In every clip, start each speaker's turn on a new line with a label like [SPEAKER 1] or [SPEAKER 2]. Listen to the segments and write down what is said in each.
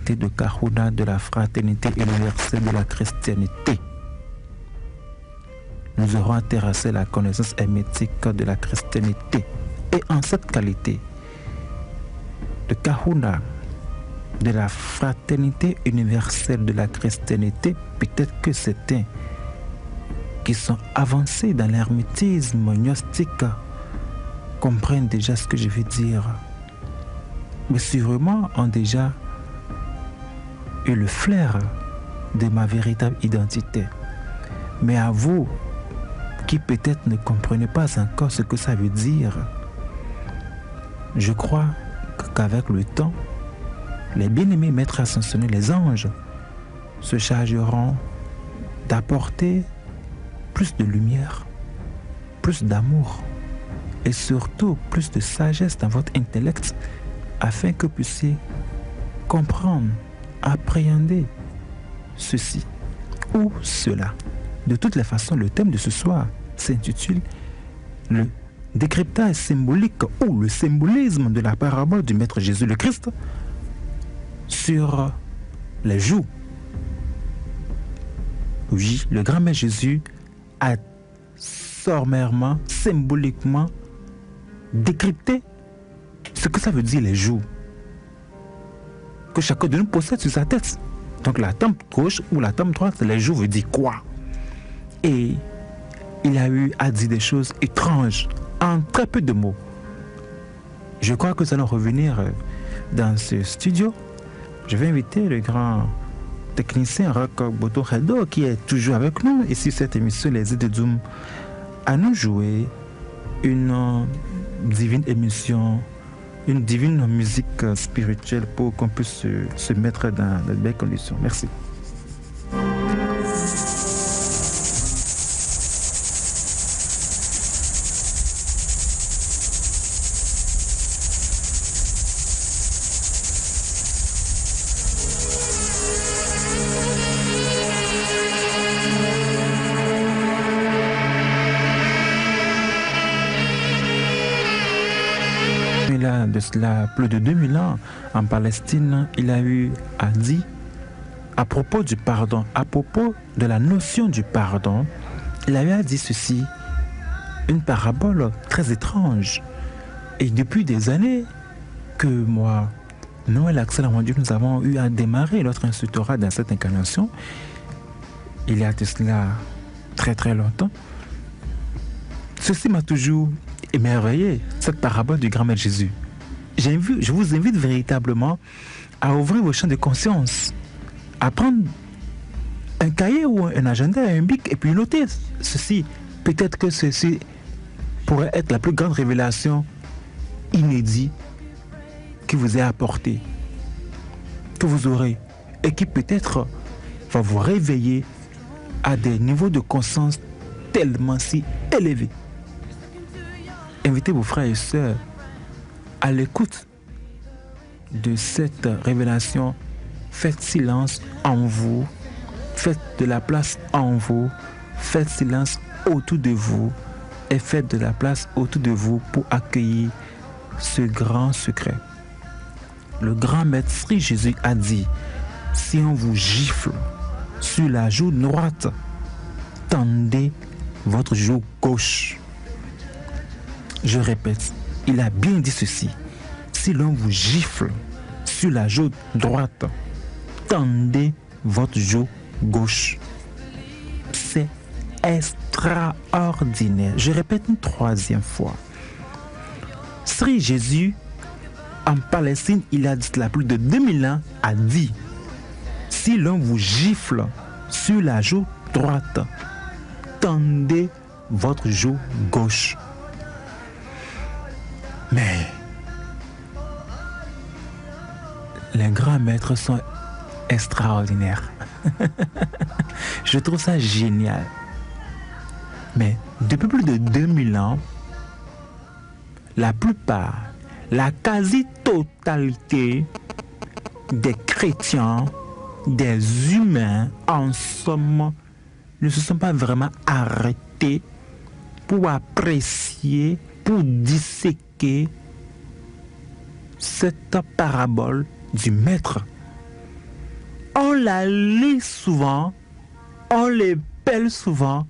[SPEAKER 1] qualité de Kahuna de la fraternité universelle de la christianité. Nous aurons terrassé la connaissance hermétique de la christianité. Et en cette qualité de Kahuna de la fraternité universelle de la christianité, peut-être que certains qui sont avancés dans l'hermétisme gnostique comprennent déjà ce que je veux dire. Mais sûrement ont déjà eu le flair de ma véritable identité. Mais à vous, qui peut-être ne comprenez pas encore ce que ça veut dire, je crois qu'avec le temps, les bien-aimés maîtres ascensionnés, les anges, se chargeront d'apporter plus de lumière, plus d'amour et surtout plus de sagesse dans votre intellect afin que vous puissiez comprendre, appréhender ceci ou cela. De toutes les façons, le thème de ce soir s'intitule le décryptage symbolique ou le symbolisme de la parabole du Maître Jésus le Christ sur les joues. Oui, le grand Maître Jésus a sommairement, symboliquement décrypté ce que ça veut dire les joues que chacun de nous possède sur sa tête. Donc la tempe gauche ou la tempe droite, les joues veut dire quoi? Et il a eu à dire des choses étranges en très peu de mots. Je crois que nous allons revenir dans ce studio. Je vais inviter le grand technicien Rock Boto Redo qui est toujours avec nous ici cette émission Les Idées de Zoom à nous jouer une divine émission, une divine musique spirituelle pour qu'on puisse se mettre dans de belles conditions. Merci. De cela plus de 2000 ans en Palestine, il a eu à dire à propos du pardon, à propos de la notion du pardon, il a eu à dire ceci, une parabole très étrange. Et depuis des années que moi, Noël Axel Dieu, nous avons eu à démarrer notre instructorat dans cette incarnation, il y a de cela très très longtemps, ceci m'a toujours émerveillé, cette parabole du grand Maître Jésus. Je vous invite véritablement à ouvrir vos champs de conscience, à prendre un cahier ou un agenda, un bic et puis noter ceci. Peut-être que ceci pourrait être la plus grande révélation inédite qui vous est apportée, que vous aurez et qui peut-être va vous réveiller à des niveaux de conscience tellement si élevés. Invitez vos frères et sœurs à l'écoute de cette révélation. Faites silence en vous, faites de la place en vous, faites silence autour de vous et faites de la place autour de vous pour accueillir ce grand secret. Le grand Maître Sri Jésus a dit, si on vous gifle sur la joue droite, tendez votre joue gauche. Je répète, il a bien dit ceci. Si l'on vous gifle sur la joue droite, tendez votre joue gauche. C'est extraordinaire. Je répète une troisième fois. Sri Jésus, en Palestine, il a dit cela plus de 2000 ans, a dit, si l'on vous gifle sur la joue droite, tendez votre joue gauche. Mais les grands maîtres sont extraordinaires. Je trouve ça génial. Mais depuis plus de 2000 ans, la plupart, la quasi-totalité des chrétiens, des humains, en somme, ne se sont pas vraiment arrêtés pour apprécier, pour disséquer cette parabole du Maître. On la lit souvent, on les pèle souvent,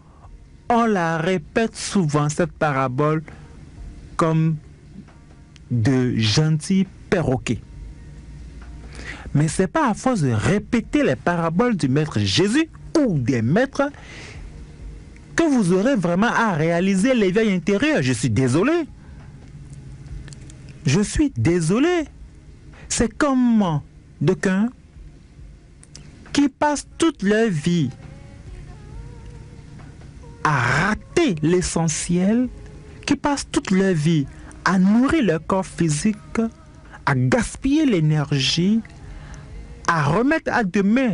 [SPEAKER 1] on la répète souvent, cette parabole, comme de gentils perroquets. Mais ce n'est pas à force de répéter les paraboles du Maître Jésus ou des maîtres que vous aurez vraiment à réaliser l'éveil intérieur. Je suis désolé. Je suis désolé. C'est comme d'aucuns qui passent toute leur vie à rater l'essentiel, qui passent toute leur vie à nourrir leur corps physique, à gaspiller l'énergie, à remettre à demain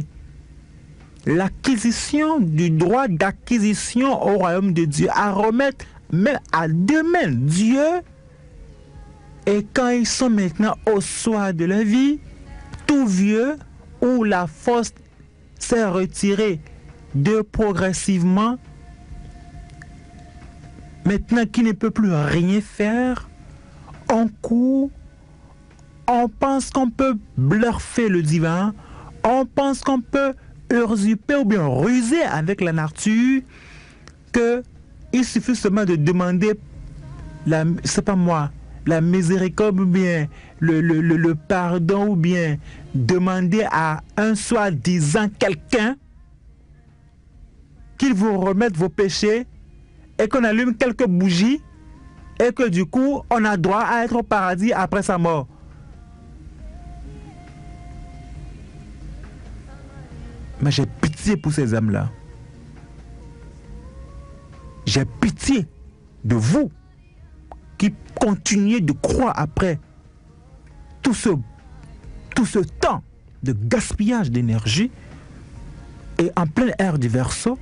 [SPEAKER 1] l'acquisition du droit d'acquisition au royaume de Dieu, à remettre même à demain Dieu. Et quand ils sont maintenant au soir de leur vie, tout vieux, où la force s'est retirée de progressivement, maintenant qu'il ne peut plus rien faire, on court, on pense qu'on peut bluffer le divin, on pense qu'on peut usurper ou bien ruser avec la nature, qu'il suffit seulement de demander c'est pas moi, la miséricorde ou bien le pardon ou bien demander à un soi-disant quelqu'un qu'il vous remette vos péchés et qu'on allume quelques bougies et que du coup on a droit à être au paradis après sa mort. Mais j'ai pitié pour ces âmes-là. J'ai pitié de vous qui continuez de croire après tout ce temps de gaspillage d'énergie et en pleine ère du Verseau,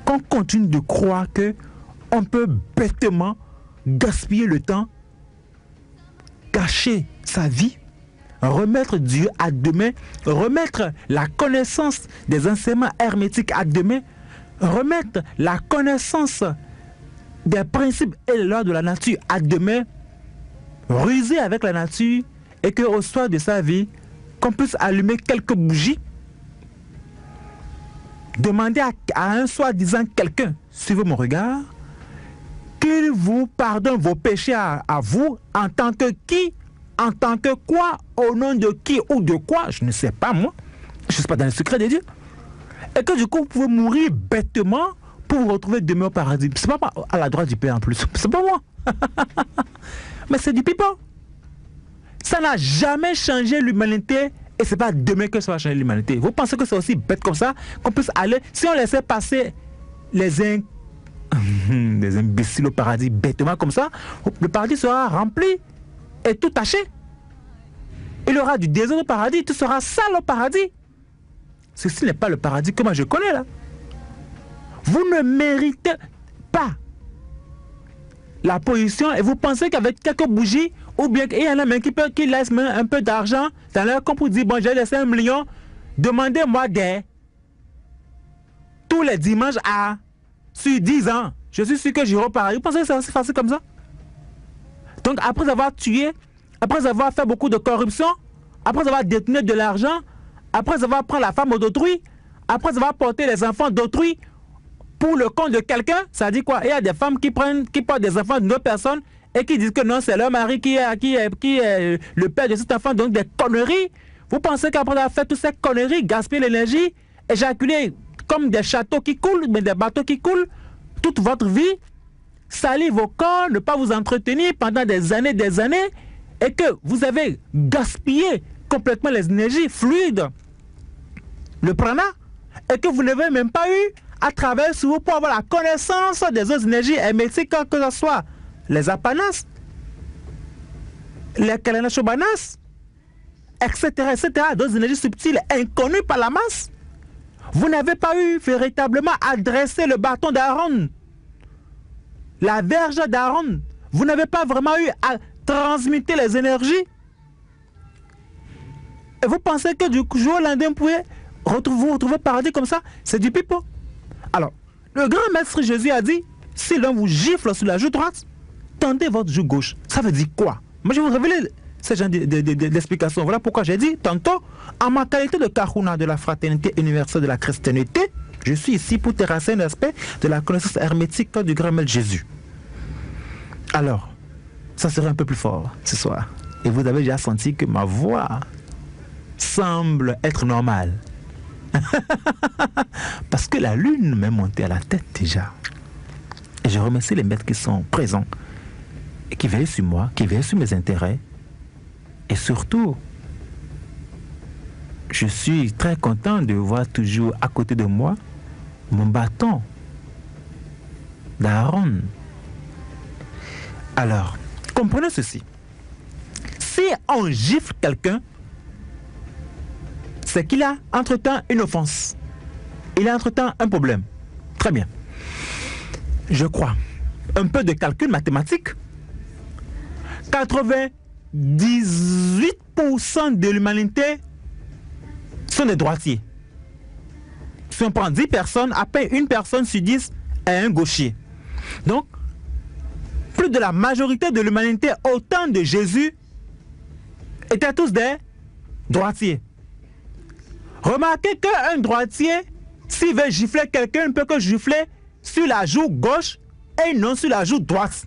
[SPEAKER 1] qu'on continue de croire que on peut bêtement gaspiller le temps, gâcher sa vie, remettre Dieu à demain, remettre la connaissance des enseignements hermétiques à demain, remettre la connaissance des principes et des lois de la nature à demain, ruser avec la nature et qu'au soir de sa vie, qu'on puisse allumer quelques bougies, demander à un soi-disant quelqu'un, suivez mon regard, qu'il vous pardonne vos péchés à vous en tant que qui, en tant que quoi, au nom de qui ou de quoi, je ne sais pas moi, je ne suis pas dans le secret de Dieu. Et que du coup vous pouvez mourir bêtement pour vous retrouver demain au paradis. C'est pas moi, à la droite du Père en plus, c'est pas moi. Mais c'est du pipeau. Ça n'a jamais changé l'humanité et c'est pas demain que ça va changer l'humanité. Vous pensez que c'est aussi bête comme ça qu'on puisse aller, si on laissait passer des imbéciles au paradis bêtement comme ça, le paradis sera rempli et tout taché. Il y aura du désordre au paradis, tout sera sale au paradis. Ceci n'est pas le paradis que moi je connais là. Vous ne méritez pas la position et vous pensez qu'avec quelques bougies, ou bien qu'il y en a même qui laissent même un peu d'argent dans leur compte pour dire bon, j'ai laissé 1 million, demandez-moi tous les dimanches sur 10 ans. Je suis sûr que j'irai au paradis. Vous pensez que c'est aussi facile comme ça? Donc après avoir tué, après avoir fait beaucoup de corruption, après avoir détenu de l'argent, après avoir pris la femme d'autrui, après avoir porté les enfants d'autrui pour le compte de quelqu'un, ça dit quoi? Il y a des femmes qui portent des enfants d'une autre personne et qui disent que non, c'est leur mari qui est le père de cet enfant, donc des conneries. Vous pensez qu'après avoir fait toutes ces conneries, gaspiller l'énergie, éjaculer comme des châteaux qui coulent, mais des bateaux qui coulent, toute votre vie, salir vos corps, ne pas vous entretenir pendant des années, et que vous avez gaspillé complètement les énergies fluides, le prana, et que vous n'avez même pas eu à travers sur vous pour avoir la connaissance des autres énergies hermétiques, que ce soit les apanas, les kalanashobanas, etc., d'autres énergies subtiles inconnues par la masse. Vous n'avez pas eu véritablement à dresser le bâton d'Aaron, la verge d'Aaron. Vous n'avez pas vraiment eu à transmuter les énergies. Et vous pensez que du jour au lendemain, vous pouvez vous retrouver au paradis comme ça? C'est du pipeau. Alors, le grand maître Jésus a dit, si l'on vous gifle sur la joue droite, tendez votre joue gauche. Ça veut dire quoi? Moi, je vais vous révéler ce genre d'explication. Voilà pourquoi j'ai dit tantôt, en ma qualité de Kahuna de la fraternité universelle de la chrétienté, je suis ici pour terrasser un aspect de la connaissance hermétique du grand maître Jésus. Alors, ça serait un peu plus fort ce soir. Et vous avez déjà senti que ma voix semble être normale. Parce que la lune m'est montée à la tête déjà. Et je remercie les maîtres qui sont présents et qui veillent sur moi, qui veillent sur mes intérêts. Et surtout, je suis très content de voir toujours à côté de moi mon bâton d'Aaron. Alors, comprenez ceci. Si on gifle quelqu'un, c'est qu'il a entre-temps une offense. Il a entre-temps un problème. Très bien. Je crois. Un peu de calcul mathématique. 98% de l'humanité sont des droitiers. Si on prend 10 personnes, à peine une personne sur 10 est un gaucher. Donc, plus de la majorité de l'humanité au temps de Jésus étaient tous des droitiers. Remarquez qu'un droitier, s'il veut gifler quelqu'un, ne peut que gifler sur la joue gauche et non sur la joue droite.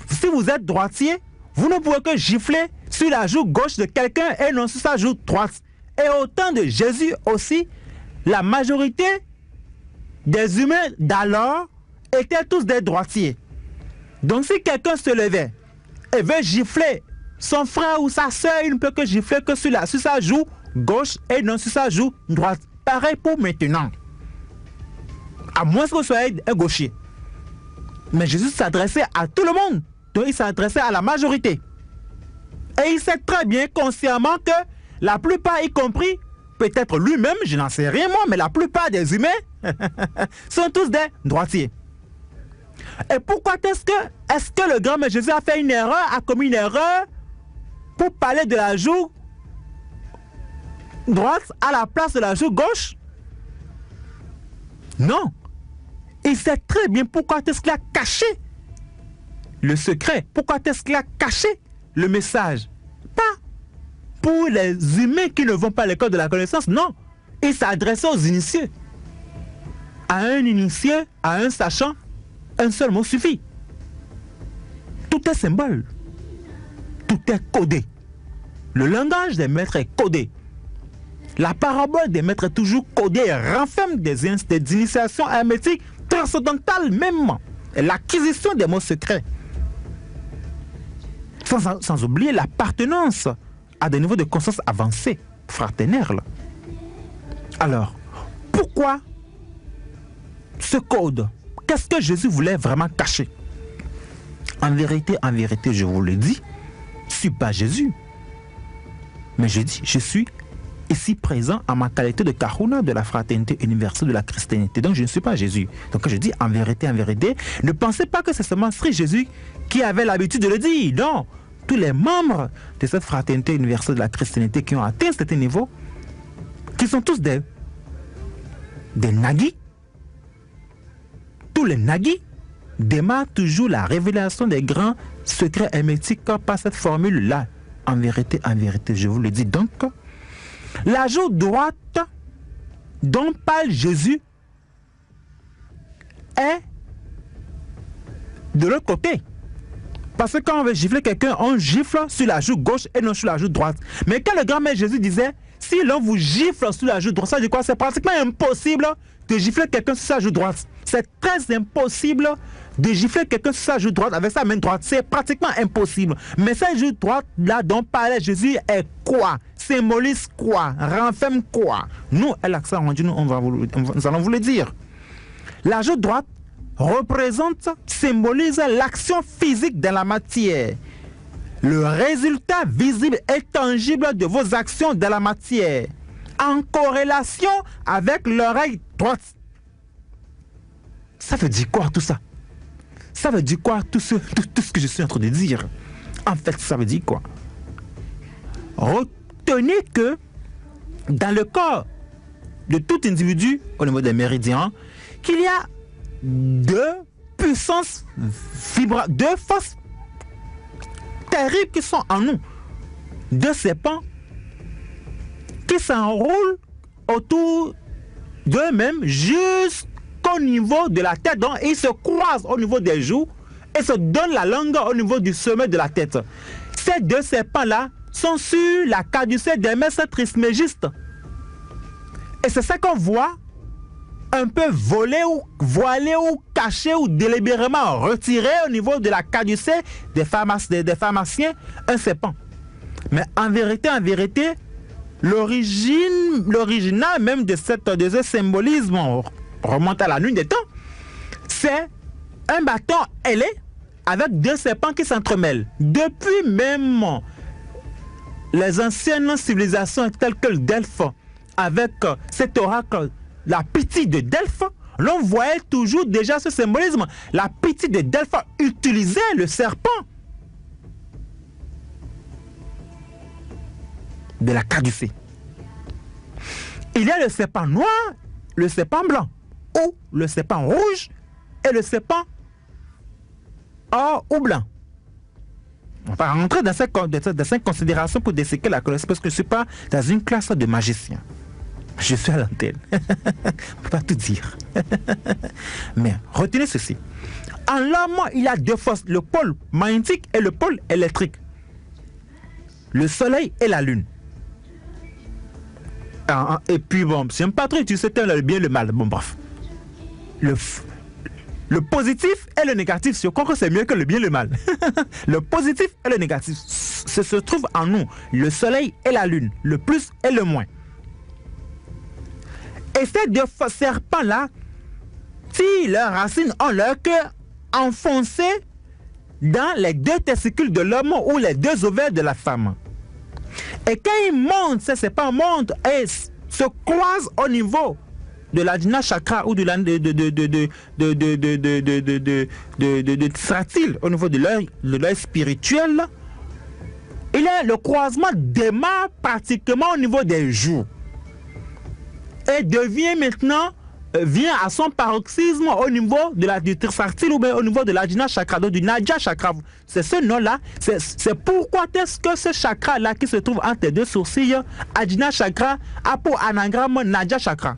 [SPEAKER 1] Si vous êtes droitier, vous ne pouvez que gifler sur la joue gauche de quelqu'un et non sur sa joue droite. Et au temps de Jésus aussi, la majorité des humains d'alors étaient tous des droitiers. Donc si quelqu'un se levait et veut gifler son frère ou sa soeur, il ne peut que gifler que sur sa joue gauche et non sur sa joue droite. Pareil pour maintenant. À moins que vous soyez un gaucher. Mais Jésus s'adressait à tout le monde. Donc il s'adressait à la majorité. Et il sait très bien consciemment que la plupart, y compris peut-être lui-même, je n'en sais rien moi, mais la plupart des humains sont tous des droitiers. Et pourquoi est-ce que le grand maître Jésus a fait une erreur, a commis une erreur pour parler de la joue droite à la place de la joue gauche? Non. Il sait très bien pourquoi est-ce qu'il a caché le secret. Pourquoi est-ce qu'il a caché le message. Pas pour les humains qui ne vont pas à l'école de la connaissance, non. Il s'adressait aux initiés. À un initié, à un sachant, un seul mot suffit. Tout est symbole. Tout est codé. Le langage des maîtres est codé. La parabole des maîtres est toujours codée et renferme des initiations hermétiques transcendantales même. Et l'acquisition des mots secrets. Sans oublier l'appartenance à des niveaux de conscience avancés, fraternels. Alors, pourquoi ce code? Qu'est-ce que Jésus voulait vraiment cacher? En vérité, je vous le dis, je ne suis pas Jésus. Mais je dis, je suis ici présent en ma qualité de Kahuna de la fraternité universelle de la chrétienté. Donc je ne suis pas Jésus. Donc je dis en vérité, ne pensez pas que c'est seulement Jésus qui avait l'habitude de le dire. Non, tous les membres de cette fraternité universelle de la chrétienté qui ont atteint ce niveau, qui sont tous des nagis, tous les nagis démarrent toujours la révélation des grands secrets hermétiques par cette formule-là. En vérité, je vous le dis. Donc, la joue droite dont parle Jésus est de l'autre côté. Parce que quand on veut gifler quelqu'un, on gifle sur la joue gauche et non sur la joue droite. Mais quand le grand maître Jésus disait, si l'on vous gifle sur la joue droite, ça veut dire quoi? C'est pratiquement impossible de gifler quelqu'un sur sa joue droite. C'est très impossible de gifler quelqu'un sur sa joue droite avec sa main droite. C'est pratiquement impossible. Mais cette joue droite-là dont parlait Jésus est quoi? Symbolise quoi? Renferme quoi? Nous, à l'accent rendu, nous allons vous le dire. La joue droite représente, symbolise l'action physique de la matière. Le résultat visible et tangible de vos actions de la matière, en corrélation avec l'oreille droite. Ça veut dire quoi tout ça? Ça veut dire quoi tout ce que je suis en train de dire? En fait, ça veut dire quoi? Retenez que dans le corps de tout individu, au niveau des méridiens, qu'il y a deux forces terribles qui sont en nous. Deux serpents qui s'enroulent autour d'eux-mêmes jusqu'au niveau de la tête. Donc, ils se croisent au niveau des joues et se donnent la langue au niveau du sommet de la tête. Ces deux serpents-là sont sur la caducée d'Hermès Trismégiste. Et c'est ça qu'on voit un peu voler ou voiler ou cacher ou délibérément retirer au niveau de la caducée des pharmaciens un serpent. Mais en vérité, l'original même de ce symbolisme remonte à la nuit des temps. C'est un bâton ailé avec deux serpents qui s'entremêlent. Depuis même les anciennes civilisations telles que le Delphes, avec cet oracle, la Pythie de Delphes, l'on voyait toujours déjà ce symbolisme. La Pythie de Delphes utilisait le serpent de la caducée. Il y a le serpent noir, le serpent blanc, ou le serpent rouge et le serpent or ou blanc. On va rentrer dans cette considération pour disséquer la connaissance parce que je ne suis pas dans une classe de magiciens. Je suis à l'antenne. On ne peut pas tout dire. Mais retenez ceci. En l'homme, il y a deux forces, le pôle magnétique et le pôle électrique. Le soleil et la lune. Et puis bon, j'aime pas trop utiliser le bien et le mal. Bon, bref. Le positif et le négatif, je crois que c'est mieux que le bien et le mal. Le positif et le négatif se trouvent en nous. Le soleil et la lune. Le plus et le moins. Et ces deux serpents-là, si leurs racines ont leur queue enfoncée dans les deux testicules de l'homme ou les deux ovaires de la femme. Et quand ils montent, ces serpents montent et se croisent au niveau de l'Ajna chakra ou de Tisratil, au niveau de l'œil spirituel, il y a le croisement démarre pratiquement au niveau des joues. Et devient maintenant, vient à son paroxysme au niveau du Tisratil ou bien au niveau de l'Ajna chakra, donc du Nadja chakra. C'est ce nom-là. C'est pourquoi est-ce que ce chakra-là qui se trouve entre les deux sourcils, Ajna chakra, a pour anagramme Nadja chakra.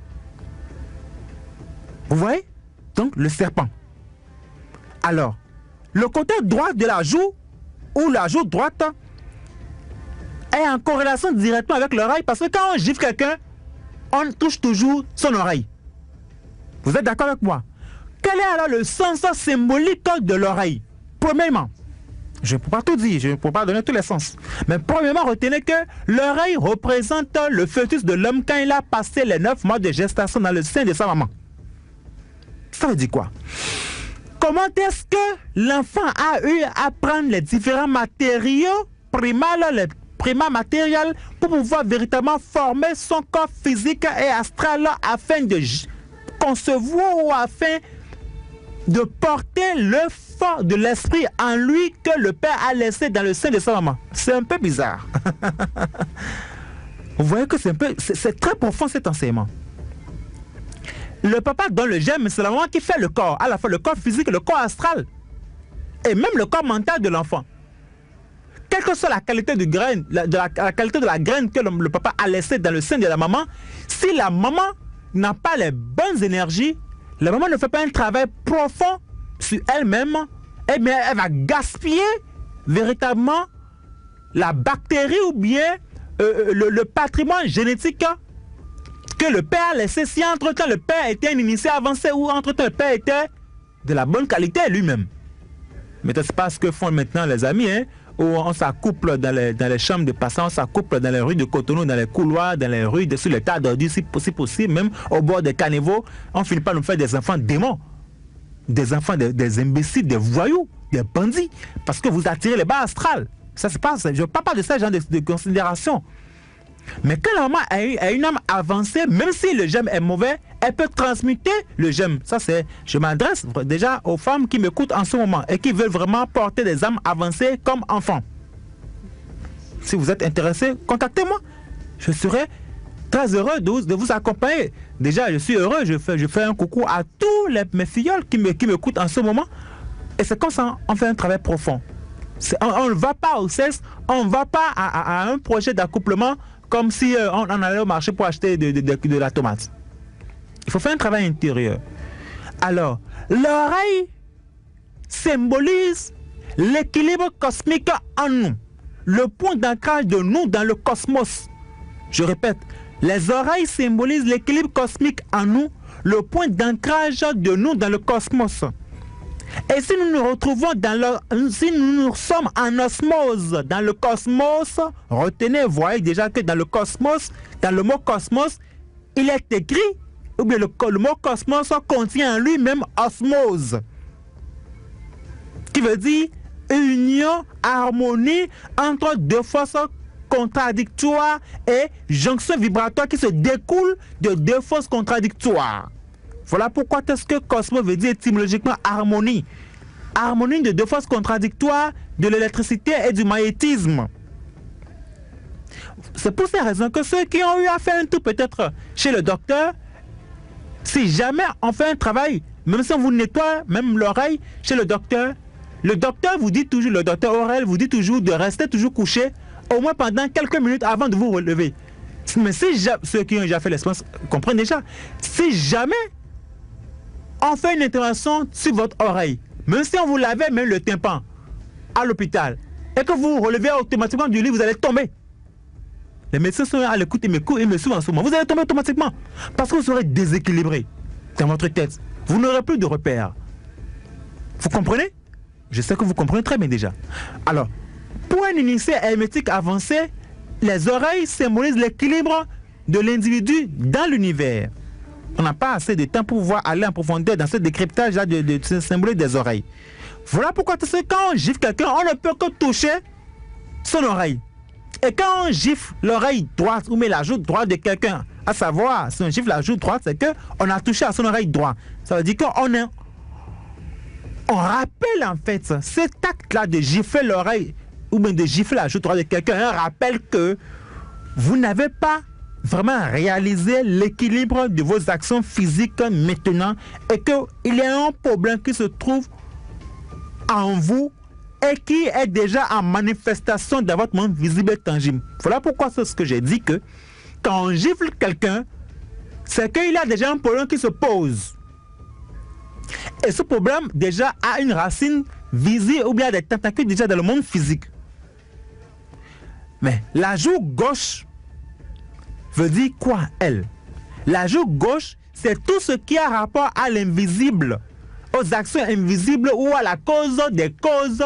[SPEAKER 1] Vous voyez? Donc, le serpent. Alors, le côté droit de la joue, ou la joue droite, est en corrélation directement avec l'oreille, parce que quand on gifle quelqu'un, on touche toujours son oreille. Vous êtes d'accord avec moi? Quel est alors le sens symbolique de l'oreille? Premièrement, je ne peux pas tout dire, je ne peux pas donner tous les sens. Mais premièrement, retenez que l'oreille représente le fœtus de l'homme quand il a passé les 9 mois de gestation dans le sein de sa maman. Ça veut dire quoi? Comment est-ce que l'enfant a eu à prendre les différents matériaux primals, les primats matériels, pour pouvoir véritablement former son corps physique et astral afin de concevoir ou afin de porter le fort de l'esprit en lui que le père a laissé dans le sein de sa maman? C'est un peu bizarre. Vous voyez que c'est très profond cet enseignement. Le papa donne le germe, mais c'est la maman qui fait le corps, à la fois le corps physique, le corps astral, et même le corps mental de l'enfant. Quelle que soit la qualité de graine, la qualité de la graine que le papa a laissée dans le sein de la maman, si la maman n'a pas les bonnes énergies, la maman ne fait pas un travail profond sur elle-même, eh bien, elle va gaspiller véritablement la bactérie ou bien le patrimoine génétique que le père a laissé. Si entre-temps le père était un initié avancé ou entre-temps le père était de la bonne qualité lui-même. Mais c'est pas ce que font maintenant les amis, hein, où on s'accouple dans les chambres de passants, on s'accouple dans les rues de Cotonou, dans les couloirs, dans les rues, sur les tas d'ordures, si possible, même au bord des caniveaux. On finit par nous faire des enfants démons, des enfants, des imbéciles, des voyous, des bandits, parce que vous attirez les bas astrales. Ça se passe, je ne parle pas de ce genre de considération. Mais quand la maman a une âme avancée, même si le germe est mauvais, elle peut transmuter le germe. Ça, c'est, je m'adresse déjà aux femmes qui m'écoutent en ce moment et qui veulent vraiment porter des âmes avancées comme enfants. Si vous êtes intéressé, contactez-moi. Je serai très heureux de vous accompagner. Déjà, je suis heureux, je fais un coucou à tous mes filleuls qui m'écoutent en ce moment. Et c'est comme ça, on fait un travail profond On ne va pas au sexe, on ne va pas à un projet d'accouplement comme si on allait au marché pour acheter de la tomate. Il faut faire un travail intérieur. Alors, l'oreille symbolise l'équilibre cosmique en nous, le point d'ancrage de nous dans le cosmos. Je répète, les oreilles symbolisent l'équilibre cosmique en nous, le point d'ancrage de nous dans le cosmos. Et si nous nous retrouvons si nous sommes en osmose dans le cosmos, retenez, voyez déjà que dans le cosmos, dans le mot cosmos, il est écrit, ou bien le mot cosmos contient en lui-même osmose, qui veut dire union, harmonie entre deux forces contradictoires et jonction vibratoire qui se découle de deux forces contradictoires. Voilà pourquoi est-ce que cosmos veut dire étymologiquement harmonie. Harmonie de deux forces contradictoires de l'électricité et du magnétisme. C'est pour ces raisons que ceux qui ont eu à faire un tour peut-être chez le docteur, si jamais on fait un travail, même si on vous nettoie même l'oreille chez le docteur vous dit toujours, le docteur Aurel vous dit toujours de rester toujours couché au moins pendant quelques minutes avant de vous relever. Mais si ceux qui ont déjà fait l'expérience comprennent déjà, si jamais on fait une intervention sur votre oreille, même si on vous lavait même le tympan à l'hôpital, et que vous vous relevez automatiquement du lit, vous allez tomber. Les médecins sont à l'écoute et me suivent en ce moment. Vous allez tomber automatiquement parce que vous serez déséquilibré dans votre tête. Vous n'aurez plus de repères. Vous comprenez? Je sais que vous comprenez très bien déjà. Alors, pour un initié hermétique avancé, les oreilles symbolisent l'équilibre de l'individu dans l'univers. On n'a pas assez de temps pour pouvoir aller en profondeur dans ce décryptage-là de symbolique des oreilles. Voilà pourquoi quand on gifle quelqu'un, on ne peut que toucher son oreille. Et quand on gifle l'oreille droite ou met la joue droite de quelqu'un, à savoir, si on gifle la joue droite, c'est qu'on a touché à son oreille droite. Ça veut dire on rappelle en fait cet acte-là de gifler l'oreille ou bien de gifler la joue droite de quelqu'un, un rappel que vous n'avez pas vraiment réalisé l'équilibre de vos actions physiques maintenant et qu'il y a un problème qui se trouve en vous et qui est déjà en manifestation dans votre monde visible et tangible. Voilà pourquoi c'est ce que j'ai dit, que quand on gifle quelqu'un, c'est qu'il y a déjà un problème qui se pose. Et ce problème déjà a une racine visible ou bien des tentacules déjà dans le monde physique. Mais la joue gauche veut dire quoi, elle? La joue gauche, c'est tout ce qui a rapport à l'invisible, aux actions invisibles ou à la cause des causes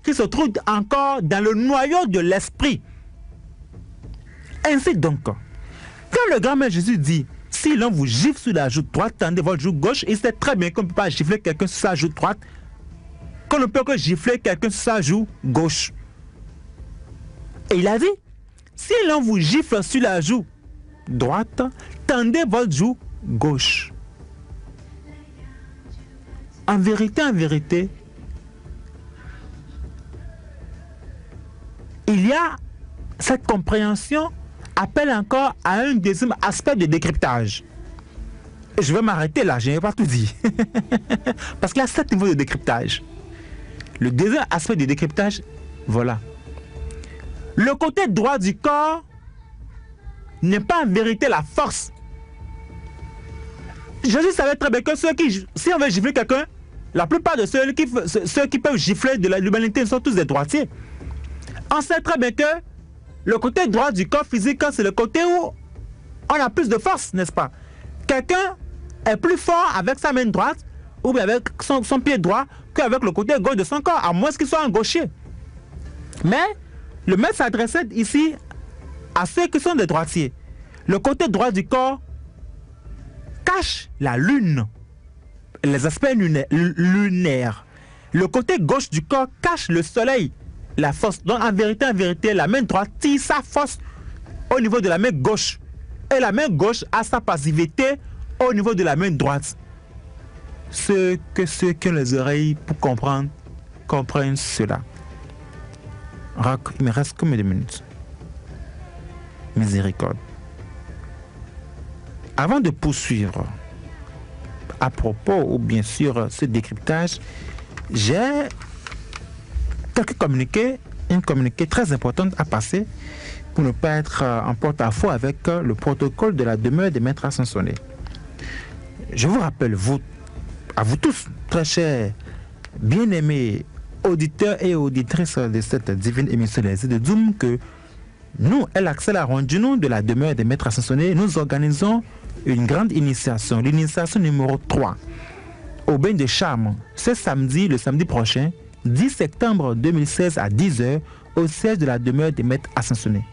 [SPEAKER 1] qui se trouvent encore dans le noyau de l'esprit. Ainsi donc, quand le grand maître Jésus dit, si l'on vous gifle sur la joue droite, tendez votre joue gauche, il sait très bien qu'on ne peut pas gifler quelqu'un sur sa joue droite, qu'on ne peut que gifler quelqu'un sur sa joue gauche. Et il a dit, si l'on vous gifle sur la joue droite, tendez votre joue gauche. En vérité, il y a cette compréhension appelle encore à un deuxième aspect de décryptage. Et je vais m'arrêter là, je n'ai pas tout dit. Parce qu'il y a 7 niveaux de décryptage. Le deuxième aspect de décryptage, voilà. Le côté droit du corps n'est pas en vérité la force. Jésus savait très bien que si on veut gifler quelqu'un, la plupart de ceux qui peuvent gifler de l'humanité sont tous des droitiers. On sait très bien que le côté droit du corps physique, c'est le côté où on a plus de force, n'est-ce pas? Quelqu'un est plus fort avec sa main droite ou bien avec son pied droit qu'avec le côté gauche de son corps, à moins qu'il soit un gaucher. Mais le maître s'adressait ici à ceux qui sont des droitiers. Le côté droit du corps cache la lune, les aspects lunaires. Le côté gauche du corps cache le soleil, la force. Donc en vérité, la main droite tire sa force au niveau de la main gauche. Et la main gauche a sa passivité au niveau de la main droite. Ceux qui ont les oreilles pour comprendre, comprennent cela. Il me reste combien de minutes? Miséricorde. Avant de poursuivre, à propos, ou bien sûr, ce décryptage, j'ai quelques communiqués, un communiqué très important à passer pour ne pas être en porte-à-faux avec le protocole de la demeure des maîtres ascensionnés. Je vous rappelle, à vous tous, très chers, bien-aimés auditeurs et auditrices de cette divine émission des de Zoom, que nous, El Axel Arrondino de la demeure des maîtres ascensionnés, nous organisons une grande initiation, l'initiation numéro 3, au bain de charme, ce samedi, le samedi prochain, 10 septembre 2016 à 10h, au siège de la demeure des maîtres ascensionnés.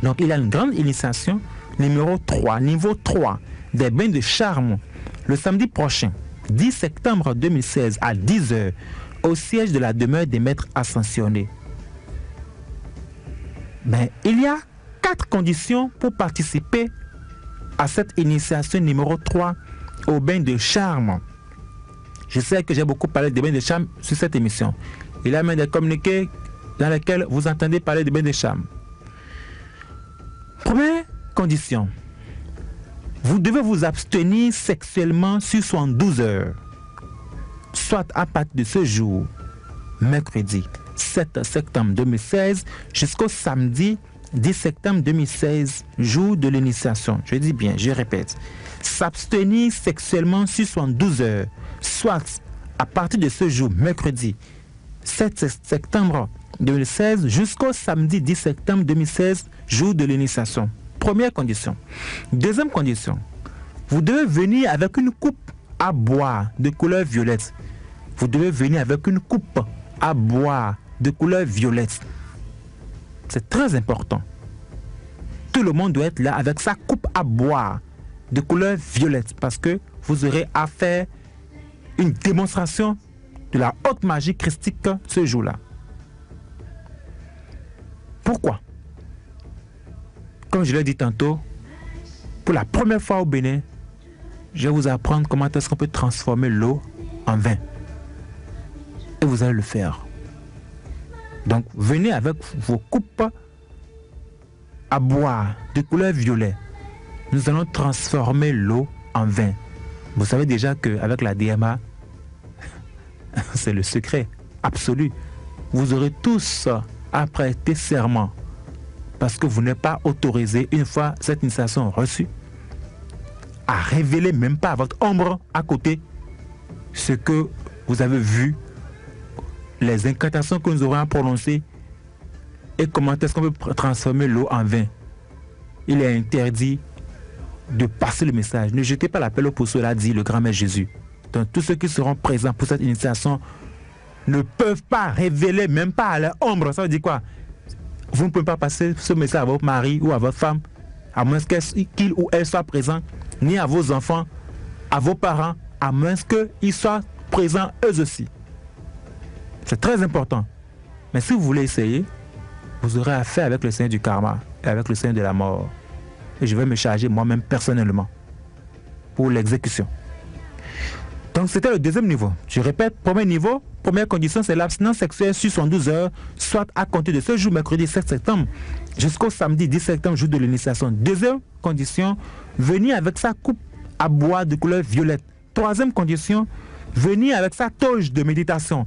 [SPEAKER 1] Donc, il y a une grande initiation, numéro 3, niveau 3, des bains de charme, le samedi prochain, 10 septembre 2016 à 10h, au siège de la demeure des maîtres ascensionnés. Mais il y a 4 conditions pour participer à cette initiation numéro 3 au bain de charme. Je sais que j'ai beaucoup parlé des bains de charme sur cette émission. Il y a même des communiqués dans lesquels vous entendez parler des bains de charme. Première condition, vous devez vous abstenir sexuellement sur 72 heures, soit à partir de ce jour, mercredi 7 septembre 2016, jusqu'au samedi 10 septembre 2016, jour de l'initiation. Je dis bien, je répète, s'abstenir sexuellement sur 72 heures, soit à partir de ce jour, mercredi 7 septembre 2016, jusqu'au samedi 10 septembre 2016, jour de l'initiation. Première condition. Deuxième condition, vous devez venir avec une coupe à boire de couleur violette. Vous devez venir avec une coupe à boire de couleur violette. C'est très important. Tout le monde doit être là avec sa coupe à boire de couleur violette, parce que vous aurez à faire une démonstration de la haute magie christique ce jour-là. Pourquoi? Comme je l'ai dit tantôt, pour la première fois au Bénin, je vais vous apprendre comment est-ce qu'on peut transformer l'eau en vin. Et vous allez le faire. Donc, venez avec vos coupes à boire de couleur violet. Nous allons transformer l'eau en vin. Vous savez déjà qu'avec la DMA, c'est le secret absolu. Vous aurez tous à prêter serment, parce que vous n'êtes pas autorisé, une fois cette initiation reçue, à révéler même pas à votre ombre à côté ce que vous avez vu, les incantations que nous aurons à prononcer et comment est-ce qu'on peut transformer l'eau en vin. Il est interdit de passer le message. Ne jetez pas la pelle au poisson, l'a dit le grand-mère Jésus. Donc tous ceux qui seront présents pour cette initiation ne peuvent pas révéler, même pas à leur ombre. Ça veut dire quoi? Vous ne pouvez pas passer ce message à votre mari ou à votre femme, à moins qu'il ou elle soit présent, ni à vos enfants, à vos parents, à moins qu'ils soient présents eux aussi. C'est très important. Mais si vous voulez essayer, vous aurez affaire avec le Seigneur du karma et avec le Seigneur de la mort. Et je vais me charger moi-même personnellement pour l'exécution. Donc c'était le deuxième niveau. Je répète, premier niveau, première condition, c'est l'abstinence sexuelle sur 72 heures, soit à compter de ce jour, mercredi 7 septembre, jusqu'au samedi 10 septembre, jour de l'initiation. Deuxième condition, venir avec sa coupe à boire de couleur violette. Troisième condition, venir avec sa toge de méditation.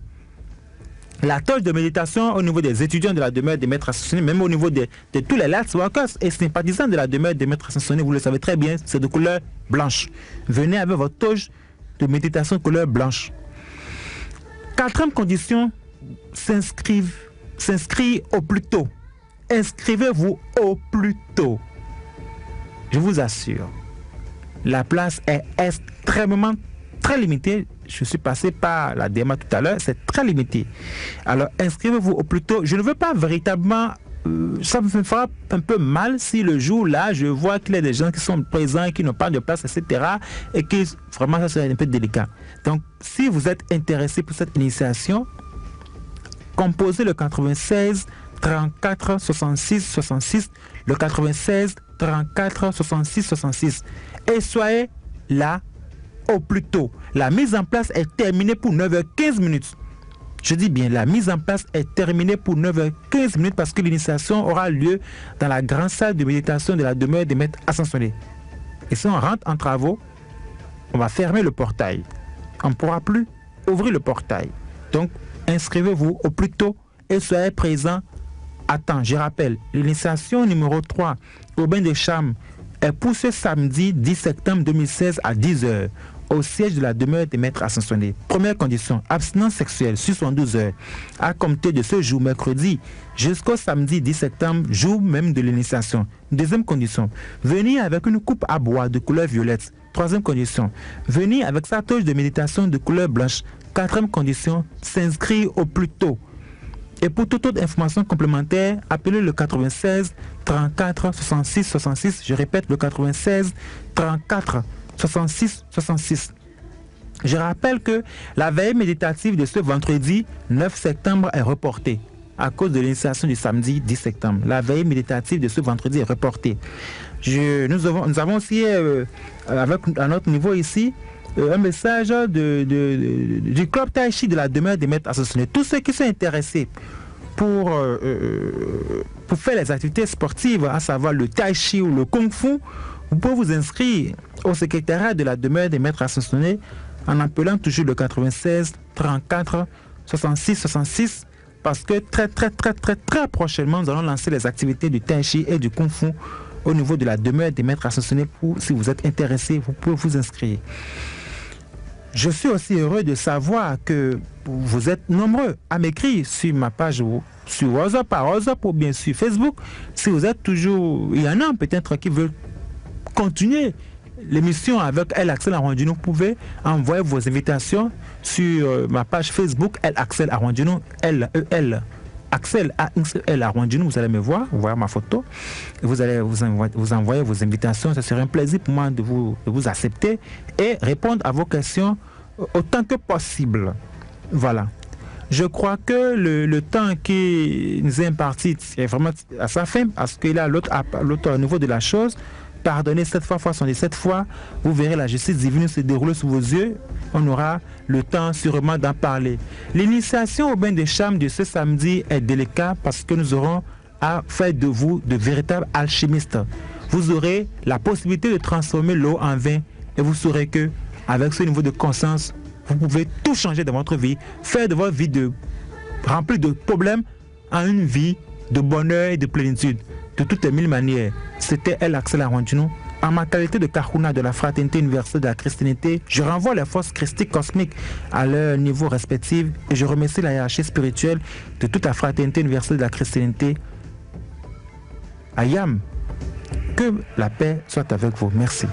[SPEAKER 1] La toge de méditation au niveau des étudiants de la demeure des maîtres ascensionnés, même au niveau de tous les lightworkers et sympathisants de la demeure des maîtres ascensionnés, vous le savez très bien, c'est de couleur blanche. Venez avec votre toge de méditation de couleur blanche. Quatrième condition, s'inscrire au plus tôt. Inscrivez-vous au plus tôt. Je vous assure, la place est extrêmement très limitée. Je suis passé par la DMA tout à l'heure, c'est très limité. Alors inscrivez-vous au plus tôt. Je ne veux pas véritablement, ça me fera un peu mal si le jour-là, je vois qu'il y a des gens qui sont présents et qui n'ont pas de place, etc. Et que vraiment ça serait un peu délicat. Donc si vous êtes intéressé pour cette initiation, composez le 96 34 66 66, le 96 34 66 66 et soyez là au plus tôt. La mise en place est terminée pour 9h15. Je dis bien, la mise en place est terminée pour 9h15 parce que l'initiation aura lieu dans la grande salle de méditation de la demeure des maîtres ascensionnés. Et si on rentre en travaux, on va fermer le portail. On ne pourra plus ouvrir le portail. Donc, inscrivez-vous au plus tôt et soyez présents à temps. Je rappelle, l'initiation numéro 3 au bain de Cham est pour ce samedi 10 septembre 2016 à 10h au siège de la demeure des maîtres ascensionnés. Première condition, abstinence sexuelle sur 72 heures à compter de ce jour mercredi jusqu'au samedi 10 septembre, jour même de l'initiation. Deuxième condition, venir avec une coupe à bois de couleur violette. Troisième condition, venir avec sa toge de méditation de couleur blanche. Quatrième condition, s'inscrire au plus tôt. Et pour toute autre information complémentaire, appelez le 96 34 66 66. Je répète, le 96 34 66 66. Je rappelle que la veille méditative de ce vendredi 9 septembre est reportée à cause de l'initiation du samedi 10 septembre. La veille méditative de ce vendredi est reportée. Nous avons aussi, à notre niveau ici, un message du club Tai Chi de la demeure des maîtres ascensionnés. Tous ceux qui sont intéressés pour faire les activités sportives, à savoir le Tai Chi ou le Kung Fu, vous pouvez vous inscrire au secrétariat de la demeure des maîtres ascensionnés en appelant toujours le 96 34 66 66 parce que très prochainement, nous allons lancer les activités du Tai Chi et du Kung Fu au niveau de la demeure des maîtres ascensionnés. Si vous êtes intéressé, vous pouvez vous inscrire. Je suis aussi heureux de savoir que vous êtes nombreux à m'écrire sur ma page sur WhatsApp ou bien sur Facebook. Si vous êtes toujours... Il y en a peut-être qui veulent continuer l'émission avec El Axel Arrondino. Vous pouvez envoyer vos invitations sur ma page Facebook El Axel Arrondino, L-E-L. Axel A-X-E-L Arrondino, vous allez me voir, vous voyez ma photo, et vous allez vous envoyer vos invitations. Ce serait un plaisir pour moi de vous accepter et répondre à vos questions autant que possible. Voilà. Je crois que le temps qui nous est imparti est vraiment à sa fin, parce qu'il y a l'autre niveau de la chose. Pardonnez 7 fois 77 fois, vous verrez la justice divine se dérouler sous vos yeux. On aura le temps sûrement d'en parler. L'initiation au bain de Cham de ce samedi est délicate parce que nous aurons à faire de vous de véritables alchimistes. Vous aurez la possibilité de transformer l'eau en vin et vous saurez que avec ce niveau de conscience, vous pouvez tout changer dans votre vie, faire de votre vie remplie de problèmes en une vie de bonheur et de plénitude. De toutes les 1000 manières, c'était El Axel Arrondino. En ma qualité de Kahuna de la Fraternité Universelle de la Christianité, je renvoie les forces christiques cosmiques à leur niveau respectif et je remercie la hiérarchie spirituelle de toute la Fraternité Universelle de la Christianité. Ayam, que la paix soit avec vous. Merci.